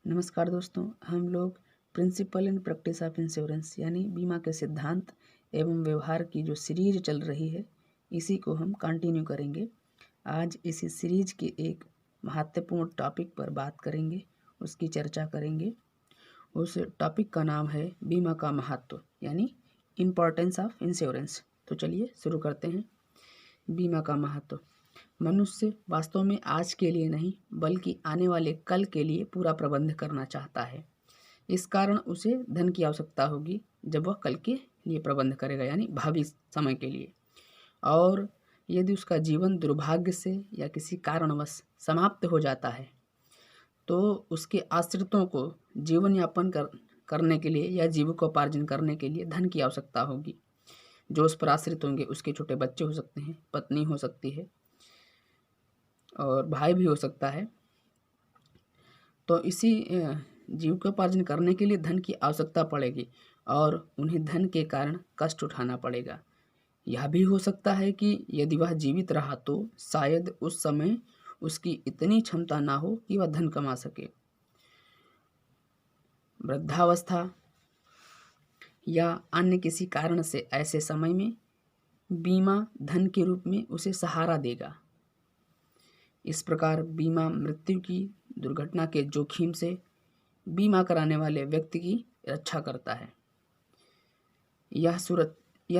नमस्कार दोस्तों, हम लोग principle and practice of insurance यानी बीमा के सिद्धांत एवं व्यवहार की जो सीरीज चल रही है, इसी को हम कंटिन्यू करेंगे। आज इसी सीरीज के एक महत्वपूर्ण टॉपिक पर बात करेंगे, उसकी चर्चा करेंगे। उस टॉपिक का नाम है बीमा का महत्व यानी इम्पोर्टेंस ऑफ इंश्योरेंस। तो चलिए शुरू करते हैं। बीमा का महत्व। मनुष्य वास्तव में आज के लिए नहीं बल्कि आने वाले कल के लिए पूरा प्रबंध करना चाहता है। इस कारण उसे धन की आवश्यकता होगी जब वह कल के लिए प्रबंध करेगा यानी भावी समय के लिए। और यदि उसका जीवन दुर्भाग्य से या किसी कारणवश समाप्त हो जाता है तो उसके आश्रितों को जीवन यापन करने के लिए या जीविकोपार्जन करने के लिए धन की आवश्यकता होगी। जो उस पर आश्रित होंगे उसके छोटे बच्चे हो सकते हैं, पत्नी हो सकती है और भाई भी हो सकता है। तो इसी जीविकोपार्जन करने के लिए धन की आवश्यकता पड़ेगी और उन्हें धन के कारण कष्ट उठाना पड़ेगा। यह भी हो सकता है कि यदि वह जीवित रहा तो शायद उस समय उसकी इतनी क्षमता ना हो कि वह धन कमा सके। वृद्धावस्था या अन्य किसी कारण से ऐसे समय में बीमा धन के रूप में उसे सहारा देगा। इस प्रकार बीमा मृत्यु की दुर्घटना के जोखिम से बीमा कराने वाले व्यक्ति की रक्षा करता है। यह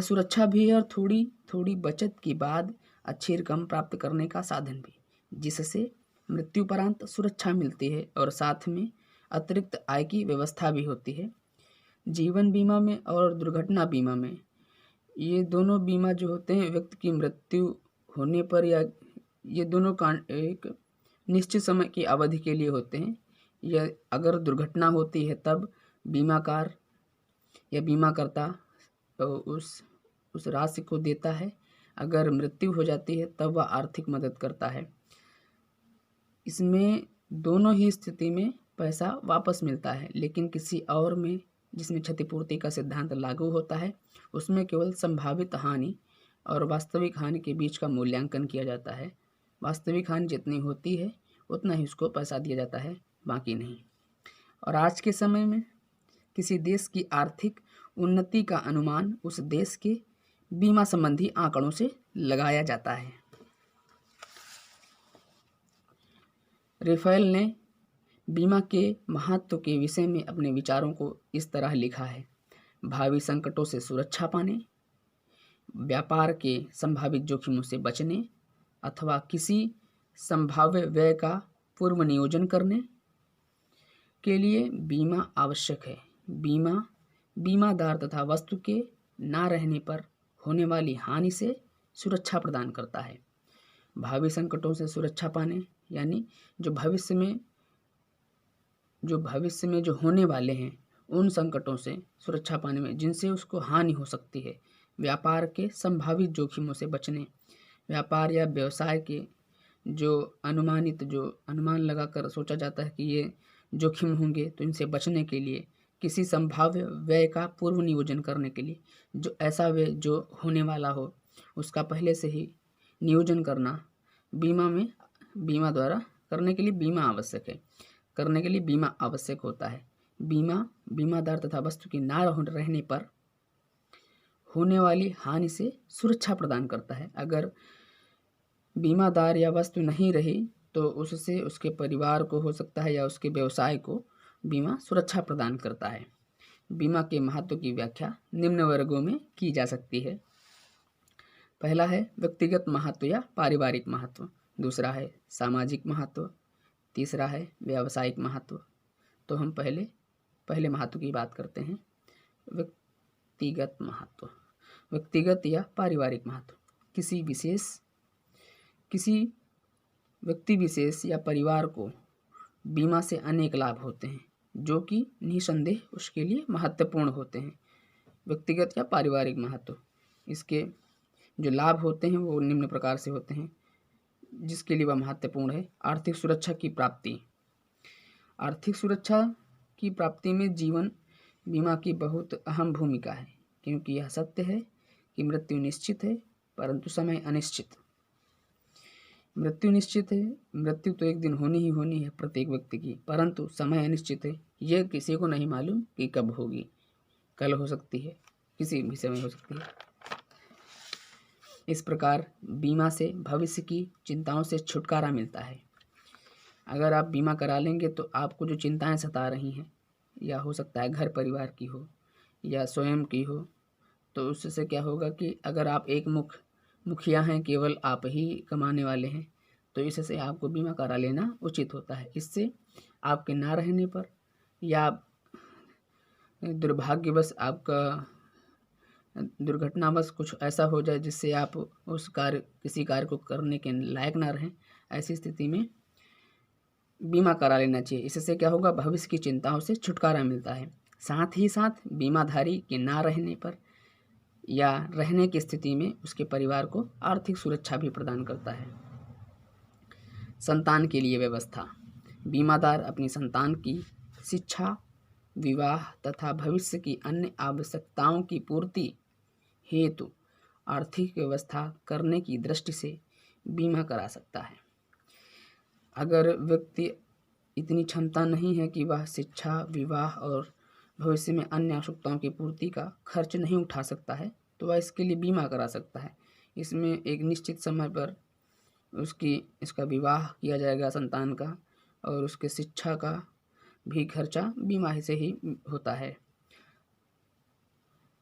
सुरक्षा भी है और थोड़ी थोड़ी बचत के बाद अच्छी रकम प्राप्त करने का साधन भी, जिससे मृत्युपरांत सुरक्षा मिलती है और साथ में अतिरिक्त आय की व्यवस्था भी होती है। जीवन बीमा में और दुर्घटना बीमा में ये दोनों बीमा जो होते हैं व्यक्ति की मृत्यु होने पर या ये दोनों एक निश्चित समय की अवधि के लिए होते हैं। यह अगर दुर्घटना होती है तब बीमाकार या बीमाकर्ता तो उस राशि को देता है। अगर मृत्यु हो जाती है तब वह आर्थिक मदद करता है। इसमें दोनों ही स्थिति में पैसा वापस मिलता है, लेकिन किसी और में जिसमें क्षतिपूर्ति का सिद्धांत लागू होता है उसमें केवल संभावित हानि और वास्तविक हानि के बीच का मूल्यांकन किया जाता है। वास्तविक हानि जितनी होती है उतना ही उसको पैसा दिया जाता है, बाकी नहीं। और आज के समय में किसी देश की आर्थिक उन्नति का अनुमान उस देश के बीमा संबंधी आंकड़ों से लगाया जाता है। रेफेल ने बीमा के महत्व के विषय में अपने विचारों को इस तरह लिखा है। भावी संकटों से सुरक्षा पाने, व्यापार के संभावित जोखिमों से बचने अथवा किसी संभाव्य व्यय का पूर्व नियोजन करने के लिए बीमा आवश्यक है। बीमा बीमादार तथा वस्तु के ना रहने पर होने वाली हानि से सुरक्षा प्रदान करता है। भावी संकटों से सुरक्षा पाने यानी जो भविष्य में जो होने वाले हैं उन संकटों से सुरक्षा पाने में जिनसे उसको हानि हो सकती है। व्यापार के संभावित जोखिमों से बचने, व्यापार या व्यवसाय के जो अनुमान लगाकर सोचा जाता है कि ये जोखिम होंगे तो इनसे बचने के लिए किसी संभाव्य व्यय का पूर्व नियोजन करने के लिए, जो ऐसा व्यय जो होने वाला हो उसका पहले से ही नियोजन करना बीमा द्वारा करने के लिए बीमा आवश्यक होता है। बीमादार तथा वस्तु की ना रहने पर होने वाली हानि से सुरक्षा प्रदान करता है। अगर बीमादार या वस्तु नहीं रही तो उससे उसके परिवार को हो सकता है या उसके व्यवसाय को बीमा सुरक्षा प्रदान करता है। बीमा के महत्व की व्याख्या निम्न वर्गों में की जा सकती है। पहला है व्यक्तिगत महत्व या पारिवारिक महत्व, दूसरा है सामाजिक महत्व, तीसरा है व्यावसायिक महत्व। तो हम पहले महत्व की बात करते हैं। व्यक्तिगत महत्व, व्यक्तिगत या पारिवारिक महत्व। किसी व्यक्ति विशेष या परिवार को बीमा से अनेक लाभ होते हैं जो कि निसंदेह उसके लिए महत्वपूर्ण होते हैं। व्यक्तिगत या पारिवारिक महत्व, इसके जो लाभ होते हैं वो निम्न प्रकार से होते हैं जिसके लिए वह महत्वपूर्ण है। आर्थिक सुरक्षा की प्राप्ति, आर्थिक सुरक्षा की प्राप्ति में जीवन बीमा की बहुत अहम भूमिका है, क्योंकि यह सत्य है कि मृत्यु निश्चित है परंतु समय अनिश्चित। मृत्यु निश्चित है, मृत्यु तो एक दिन होनी ही होनी है प्रत्येक व्यक्ति की, परंतु समय अनिश्चित है। यह किसी को नहीं मालूम कि कब होगी, कल हो सकती है, किसी भी समय हो सकती है। इस प्रकार बीमा से भविष्य की चिंताओं से छुटकारा मिलता है। अगर आप बीमा करा लेंगे तो आपको जो चिंताएं सता रही हैं, या हो सकता है घर परिवार की हो या स्वयं की हो, तो उससे क्या होगा कि अगर आप एक मुखिया हैं, केवल आप ही कमाने वाले हैं, तो इससे आपको बीमा करा लेना उचित होता है। इससे आपके ना रहने पर या दुर्भाग्यवश आपका दुर्घटनावश कुछ ऐसा हो जाए जिससे आप किसी कार्य को करने के लायक ना रहें, ऐसी स्थिति में बीमा करा लेना चाहिए। इससे क्या होगा, भविष्य की चिंताओं से छुटकारा मिलता है। साथ ही साथ बीमाधारी के ना रहने पर या रहने की स्थिति में उसके परिवार को आर्थिक सुरक्षा भी प्रदान करता है। संतान के लिए व्यवस्था। बीमादार अपनी संतान की शिक्षा, विवाह तथा भविष्य की अन्य आवश्यकताओं की पूर्ति हेतु आर्थिक व्यवस्था करने की दृष्टि से बीमा करा सकता है। अगर व्यक्ति इतनी क्षमता नहीं है कि वह शिक्षा, विवाह और भविष्य में अन्य आवश्यकताओं की पूर्ति का खर्च नहीं उठा सकता है, तो वह इसके लिए बीमा करा सकता है। इसमें एक निश्चित समय पर इसका विवाह किया जाएगा संतान का, और उसके शिक्षा का भी खर्चा बीमा से ही होता है।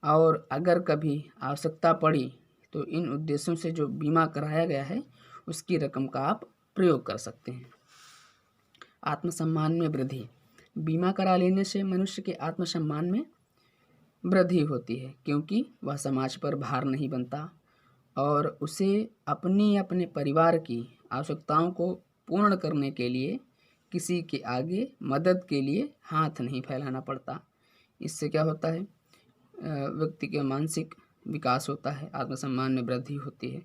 और अगर कभी आवश्यकता पड़ी तो इन उद्देश्यों से जो बीमा कराया गया है उसकी रकम का आप प्रयोग कर सकते हैं। आत्मसम्मान में वृद्धि। बीमा करा लेने से मनुष्य के आत्मसम्मान में वृद्धि होती है, क्योंकि वह समाज पर भार नहीं बनता और उसे अपने परिवार की आवश्यकताओं को पूर्ण करने के लिए किसी के आगे मदद के लिए हाथ नहीं फैलाना पड़ता। इससे क्या होता है, व्यक्ति के मानसिक विकास होता है, आत्मसम्मान में वृद्धि होती है,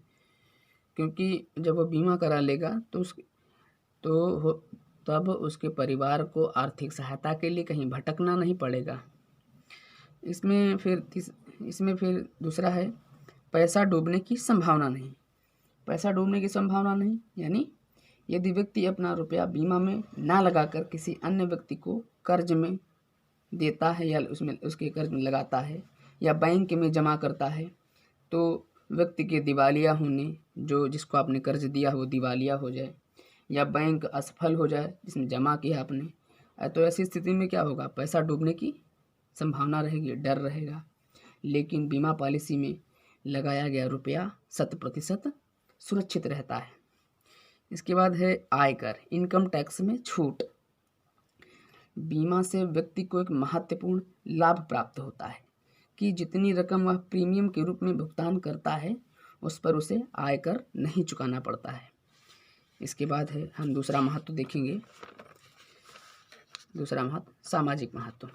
क्योंकि जब वो बीमा करा लेगा तब उसके परिवार को आर्थिक सहायता के लिए कहीं भटकना नहीं पड़ेगा। इसमें फिर दूसरा है पैसा डूबने की संभावना नहीं। पैसा डूबने की संभावना नहीं यानी यदि व्यक्ति अपना रुपया बीमा में ना लगाकर किसी अन्य व्यक्ति को कर्ज में देता है या उसके कर्ज में लगाता है या बैंक में जमा करता है, तो व्यक्ति के दिवालिया होने, जिसको आपने कर्ज दिया वो दिवालिया हो जाए या बैंक असफल हो जाए जिसमें जमा किया आपने, तो ऐसी स्थिति में क्या होगा, पैसा डूबने की संभावना रहेगी, डर रहेगा। लेकिन बीमा पॉलिसी में लगाया गया रुपया 100% सुरक्षित रहता है। इसके बाद है आयकर, इनकम टैक्स में छूट। बीमा से व्यक्ति को एक महत्वपूर्ण लाभ प्राप्त होता है कि जितनी रकम वह प्रीमियम के रूप में भुगतान करता है उस पर उसे आयकर नहीं चुकाना पड़ता है। इसके बाद है हम दूसरा महत्व देखेंगे। दूसरा महत्व सामाजिक महत्व।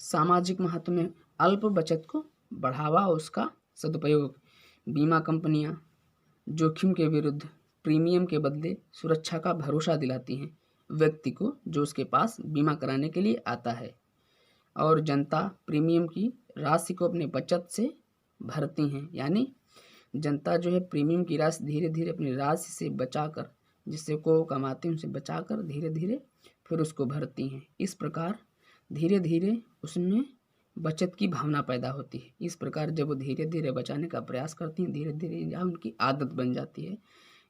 सामाजिक महत्व में अल्प बचत को बढ़ावा और उसका सदुपयोग। बीमा कंपनियां जोखिम के विरुद्ध प्रीमियम के बदले सुरक्षा का भरोसा दिलाती हैं व्यक्ति को जो उसके पास बीमा कराने के लिए आता है, और जनता प्रीमियम की राशि को अपने बचत से भरती हैं। यानी जनता जो है प्रीमियम की राशि धीरे धीरे अपनी राशि से बचाकर, जिससे को कमाते हैं उनसे बचाकर धीरे धीरे फिर उसको भरती हैं। इस प्रकार धीरे धीरे उसमें बचत की भावना पैदा होती है। इस प्रकार जब वो धीरे धीरे बचाने का प्रयास करती हैं, धीरे धीरे यह उनकी आदत बन जाती है,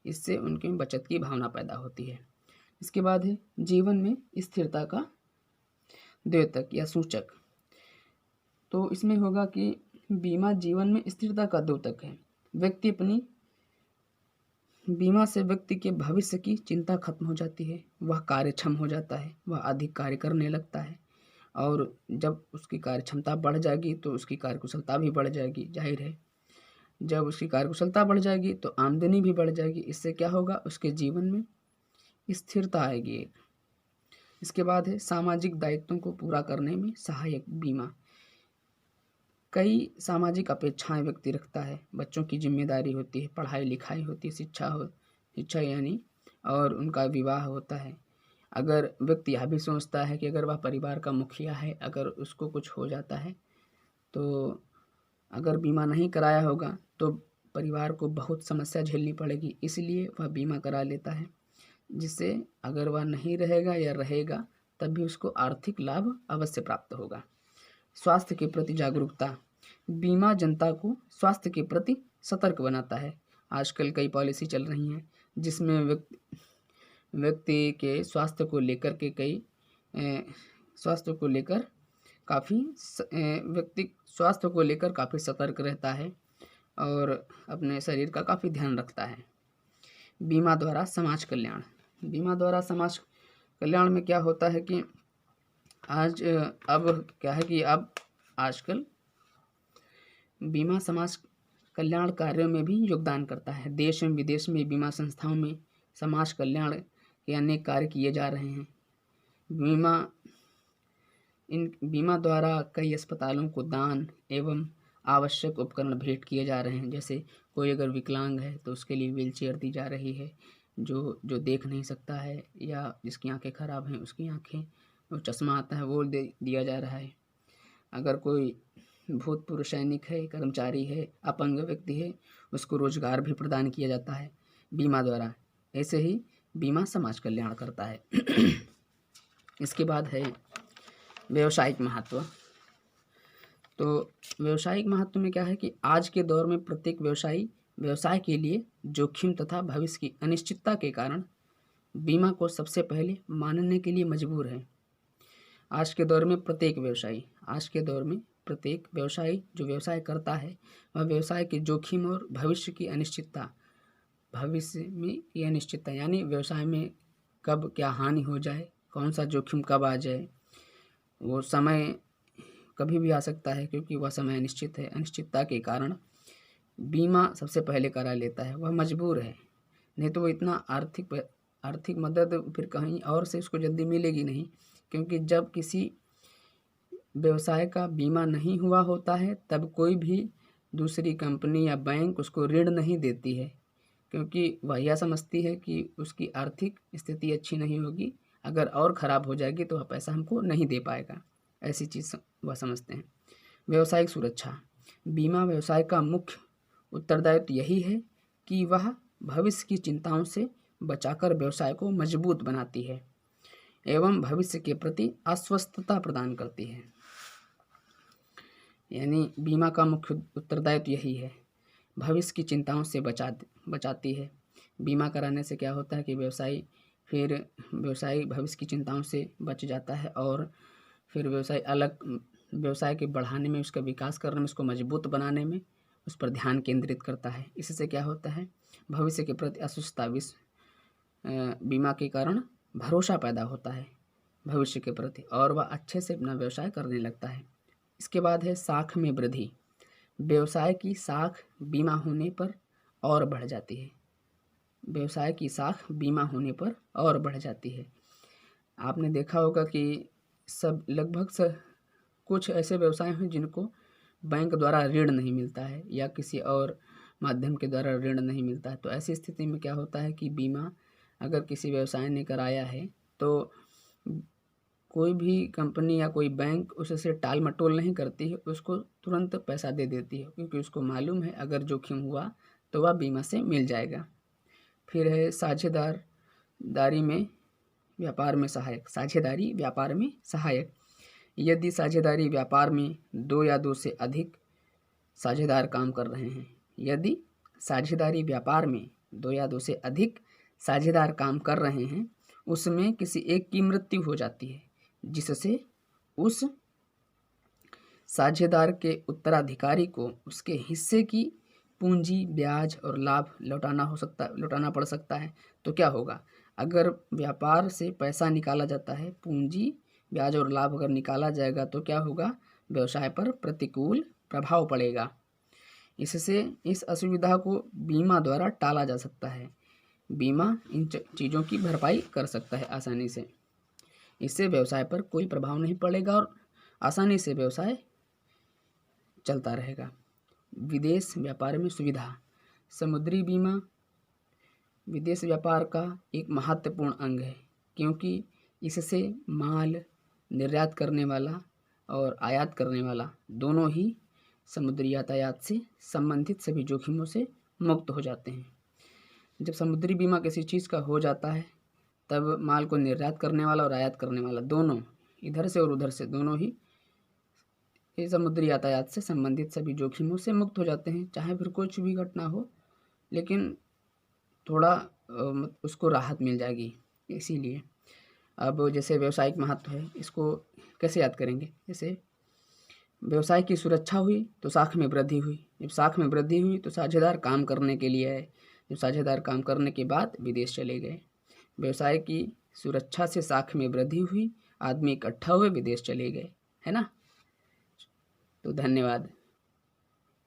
इससे उनके में बचत की भावना पैदा होती है। इसके बाद है जीवन में स्थिरता का द्योतक या सूचक। तो इसमें होगा कि बीमा जीवन में स्थिरता का द्योतक है। बीमा से व्यक्ति के भविष्य की चिंता खत्म हो जाती है, वह कार्यक्षम हो जाता है, वह अधिक कार्य करने लगता है, और जब उसकी कार्य क्षमता बढ़ जाएगी तो उसकी कार्यकुशलता भी बढ़ जाएगी। जाहिर है जब उसकी कार्यकुशलता बढ़ जाएगी तो आमदनी भी बढ़ जाएगी। इससे क्या होगा, उसके जीवन में स्थिरता आएगी। इसके बाद है सामाजिक दायित्वों को पूरा करने में सहायक बीमा। कई सामाजिक अपेक्षाएं व्यक्ति रखता है, बच्चों की जिम्मेदारी होती है, पढ़ाई लिखाई होती है, शिक्षा यानी, और उनका विवाह होता है। अगर व्यक्ति यह भी सोचता है कि अगर वह परिवार का मुखिया है, अगर उसको कुछ हो जाता है तो अगर बीमा नहीं कराया होगा तो परिवार को बहुत समस्या झेलनी पड़ेगी, इसलिए वह बीमा करा लेता है, जिससे अगर वह नहीं रहेगा या रहेगा तब भी उसको आर्थिक लाभ अवश्य प्राप्त होगा। स्वास्थ्य के प्रति जागरूकता। बीमा जनता को स्वास्थ्य के प्रति सतर्क बनाता है। आजकल कई पॉलिसी चल रही हैं जिसमें व्यक्ति के स्वास्थ्य को लेकर के व्यक्ति स्वास्थ्य को लेकर काफ़ी सतर्क रहता है और अपने शरीर का काफ़ी ध्यान रखता है। बीमा द्वारा समाज कल्याण। बीमा द्वारा समाज कल्याण में क्या होता है कि अब आजकल बीमा समाज कल्याण कार्यों में भी योगदान करता है। देश एवं विदेश में बीमा संस्थाओं में समाज कल्याण के अनेक कार्य किए जा रहे हैं। बीमा द्वारा कई अस्पतालों को दान एवं आवश्यक उपकरण भेंट किए जा रहे हैं। जैसे कोई अगर विकलांग है तो उसके लिए व्हीलचेयर दी जा रही है, जो देख नहीं सकता है या जिसकी आंखें खराब हैं उसकी आंखें, वो चश्मा आता है वो दिया जा रहा है। अगर कोई भूतपूर्व सैनिक है, कर्मचारी है, अपंग व्यक्ति है, उसको रोजगार भी प्रदान किया जाता है बीमा द्वारा। ऐसे ही बीमा समाज कल्याण करता है। इसके बाद है व्यावसायिक महत्व। तो व्यावसायिक महत्व में क्या है कि आज के दौर में प्रत्येक व्यवसाय के लिए जोखिम तथा भविष्य की अनिश्चितता के कारण बीमा को सबसे पहले मानने के लिए मजबूर है। आज के दौर में प्रत्येक व्यवसायी जो व्यवसाय करता है वह व्यवसाय के जोखिम और भविष्य में ये अनिश्चितता यानी व्यवसाय में कब क्या हानि हो जाए, कौन सा जोखिम कब आ जाए, वो समय कभी भी आ सकता है क्योंकि वह समय अनिश्चित है। अनिश्चितता के कारण बीमा सबसे पहले करा लेता है, वह मजबूर है, नहीं तो वो इतना आर्थिक मदद फिर कहीं और से उसको जल्दी मिलेगी नहीं। क्योंकि जब किसी व्यवसाय का बीमा नहीं हुआ होता है तब कोई भी दूसरी कंपनी या बैंक उसको ऋण नहीं देती है, क्योंकि वह यह समझती है कि उसकी आर्थिक स्थिति अच्छी नहीं होगी, अगर और ख़राब हो जाएगी तो वह पैसा हमको नहीं दे पाएगा, ऐसी चीज़ वह समझते हैं। व्यावसायिक सुरक्षा। बीमा व्यवसाय का मुख्य उत्तरदायित्व यही है कि वह भविष्य की चिंताओं से बचाकर व्यवसाय को मजबूत बनाती है एवं भविष्य के प्रति आश्वस्तता प्रदान करती है। यानी बीमा का मुख्य उत्तरदायित्व यही है, भविष्य की चिंताओं से बचाती है। बीमा कराने से क्या होता है कि व्यवसायी भविष्य की चिंताओं से बच जाता है और फिर व्यवसाय के बढ़ाने में, उसका विकास करने में, उसको मजबूत बनाने में उस पर ध्यान केंद्रित करता है। इससे क्या होता है, भविष्य के प्रति आश्वस्तता, बीमा के कारण भरोसा पैदा होता है भविष्य के प्रति और वह अच्छे से अपना व्यवसाय करने लगता है। इसके बाद है साख में वृद्धि। व्यवसाय की साख बीमा होने पर और बढ़ जाती है। व्यवसाय की साख बीमा होने पर और बढ़ जाती है। आपने देखा होगा कि लगभग कुछ ऐसे व्यवसाय हैं जिनको बैंक द्वारा ऋण नहीं मिलता है या किसी और माध्यम के द्वारा ऋण नहीं मिलता है। तो ऐसी स्थिति में क्या होता है कि बीमा अगर किसी व्यवसाय ने कराया है तो कोई भी कंपनी या कोई बैंक उससे टाल मटोल नहीं करती है, उसको तुरंत पैसा दे देती है, क्योंकि उसको मालूम है अगर जोखिम हुआ तो वह बीमा से मिल जाएगा। फिर है साझेदारी व्यापार में सहायक। यदि साझेदारी व्यापार में 2 या 2 से अधिक साझेदार काम कर रहे हैं, यदि साझेदारी व्यापार में 2 या 2 से अधिक साझेदार काम कर रहे हैं, उसमें किसी एक की मृत्यु हो जाती है, जिससे उस साझेदार के उत्तराधिकारी को उसके हिस्से की पूंजी, ब्याज और लाभ लौटाना पड़ सकता है। तो क्या होगा, अगर व्यापार से पैसा निकाला जाता है, पूंजी, ब्याज और लाभ अगर निकाला जाएगा तो क्या होगा, व्यवसाय पर प्रतिकूल प्रभाव पड़ेगा। इससे इस असुविधा को बीमा द्वारा टाला जा सकता है। बीमा इन चीज़ों की भरपाई कर सकता है आसानी से। इससे व्यवसाय पर कोई प्रभाव नहीं पड़ेगा और आसानी से व्यवसाय चलता रहेगा। विदेश व्यापार में सुविधा। समुद्री बीमा विदेश व्यापार का एक महत्वपूर्ण अंग है, क्योंकि इससे माल निर्यात करने वाला और आयात करने वाला दोनों ही समुद्री यातायात से संबंधित सभी जोखिमों से मुक्त हो जाते हैं। जब समुद्री बीमा किसी चीज़ का हो जाता है तब माल को निर्यात करने वाला और आयात करने वाला दोनों, इधर से और उधर से दोनों ही, ये समुद्री यातायात से संबंधित सभी जोखिमों से मुक्त हो जाते हैं। चाहे फिर कुछ भी घटना हो, लेकिन थोड़ा उसको राहत मिल जाएगी। इसीलिए अब जैसे व्यावसायिक महत्व है, इसको कैसे याद करेंगे? जैसे व्यवसाय की सुरक्षा हुई तो साख में वृद्धि हुई, जब साख में वृद्धि हुई तो साझेदार काम करने के लिए आए, जब साझेदार काम करने के बाद विदेश चले गए। व्यवसाय की सुरक्षा से साख में वृद्धि हुई, आदमी इकट्ठा हुए, विदेश चले गए, है ना। तो धन्यवाद।